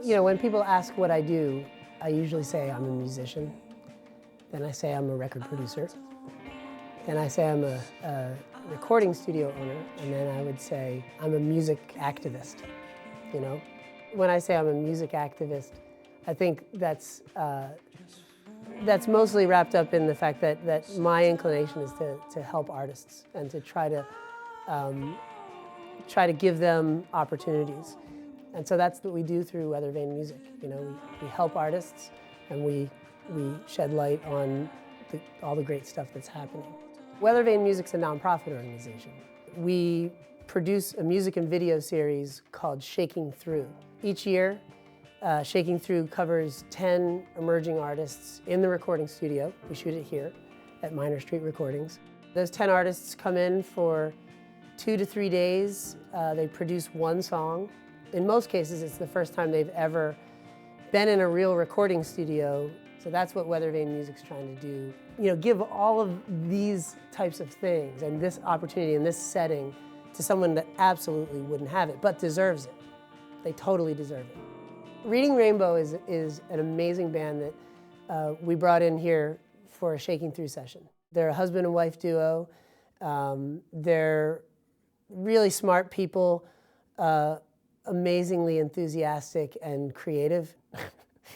You know, when people ask what I do, I usually say I'm a musician. Then I say I'm a record producer. Then I say I'm a recording studio owner. And then I would say I'm a music activist, you know? When I say I'm a music activist, I think that's mostly wrapped up in the fact that my inclination is to help artists and to try to give them opportunities. And so that's what we do through Weathervane Music. You know, we help artists and we shed light on all the great stuff that's happening. Weathervane Music's a nonprofit organization. We produce a music and video series called Shaking Through. Each year, Shaking Through covers 10 emerging artists in the recording studio. We shoot it here at Minor Street Recordings. Those 10 artists come in for 2 to 3 days. They produce one song. In most cases, it's the first time they've ever been in a real recording studio. So that's what Weathervane Music's trying to do. You know, give all of these types of things and this opportunity in this setting to someone that absolutely wouldn't have it, but deserves it. They totally deserve it. Reading Rainbow is an amazing band that we brought in here for a Shaking Through session. They're a husband and wife duo. They're really smart people, amazingly enthusiastic and creative.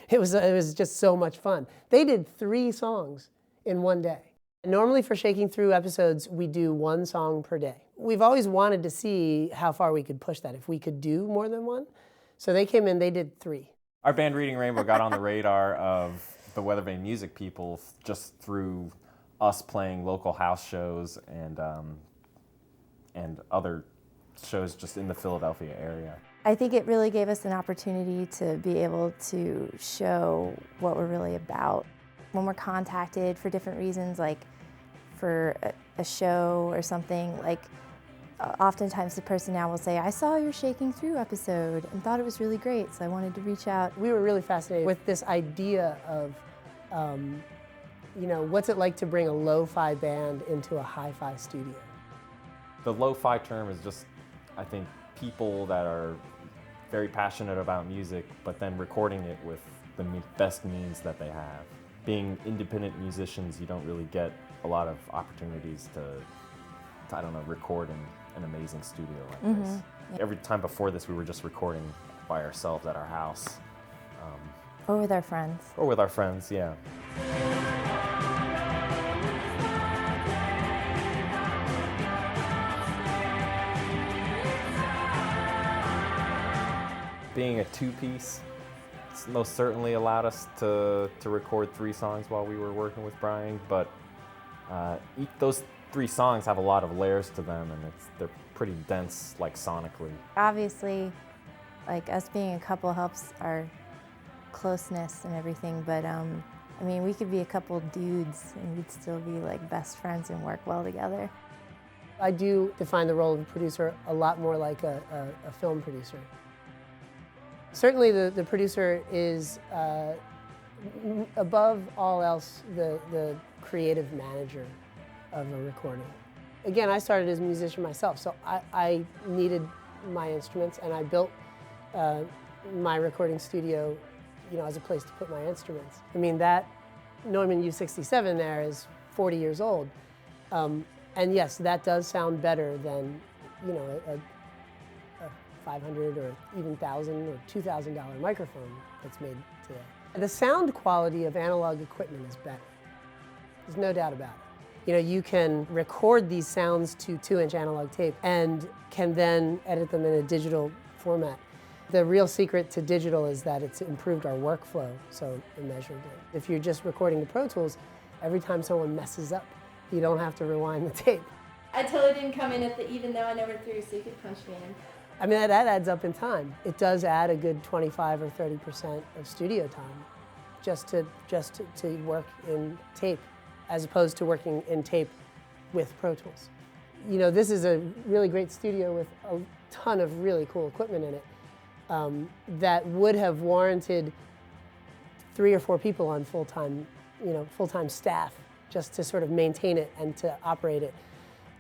It was just so much fun. They did 3 songs in one day. Normally for Shaking Through episodes, we do 1 song per day. We've always wanted to see how far we could push that, if we could do more than 1. So they came in, they did 3. Our band Reading Rainbow got on the radar of the Weathervane Music people just through us playing local house shows and other shows just in the Philadelphia area. I think it really gave us an opportunity to be able to show what we're really about. When we're contacted for different reasons, like for a show or something, like oftentimes the person now will say, I saw your Shaking Through episode and thought it was really great, so I wanted to reach out. We were really fascinated with this idea of, you know, what's it like to bring a lo-fi band into a hi-fi studio? The lo-fi term is just, I think, people that are very passionate about music, but then recording it with the best means that they have. Being independent musicians, you don't really get a lot of opportunities to I don't know, record in an amazing studio like this. Every time before this, we were just recording by ourselves at our house. Or with our friends. Or with our friends, yeah. Being a 2-piece, it's most certainly allowed us to record 3 songs while we were working with Brian, but those 3 songs have a lot of layers to them, and they're pretty dense, like sonically. Obviously, like us being a couple helps our closeness and everything, but I mean, we could be a couple dudes and we'd still be like best friends and work well together. I do define the role of a producer a lot more like a film producer. Certainly the producer is, above all else, the creative manager of a recording. Again, I started as a musician myself, so I needed my instruments, and I built my recording studio, you know, as a place to put my instruments. I mean, that Neumann U67 there is 40 years old, and yes, that does sound better than, you know, a $500 or even $1,000 or $2,000 microphone that's made today. The sound quality of analog equipment is better. There's no doubt about it. You know, you can record these sounds to 2-inch analog tape and can then edit them in a digital format. The real secret to digital is that it's improved our workflow so immeasurably. If you're just recording the Pro Tools, every time someone messes up, you don't have to rewind the tape. I totally didn't come in at the even though I never threw, so you could punch me in. I mean, that adds up in time. It does add a good 25 or 30% of studio time just to work in tape, as opposed to working in tape with Pro Tools. You know, this is a really great studio with a ton of really cool equipment in it that would have warranted 3 or 4 people on full-time staff just to sort of maintain it and to operate it.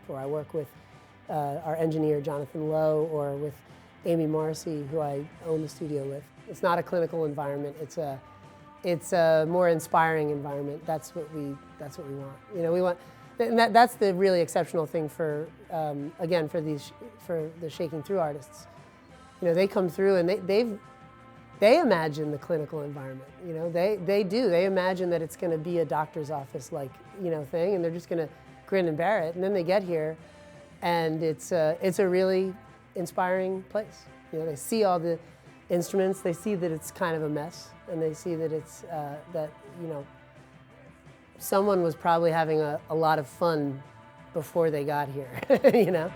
Or I work with our engineer, Jonathan Lowe, or with Amy Morrissey, who I own the studio with. It's not a clinical environment. It's a more inspiring environment. That's what we want. You know, we want, and that's the really exceptional thing for again for the Shaking Through artists. You know, they come through and they imagine the clinical environment. You know, they do. They imagine that it's going to be a doctor's office like, you know, thing, and they're just going to grin and bear it. And then they get here, and it's a really inspiring place. You know, they see all the instruments. They see that it's kind of a mess, and they see that it's that, you know, someone was probably having a lot of fun before they got here. You know.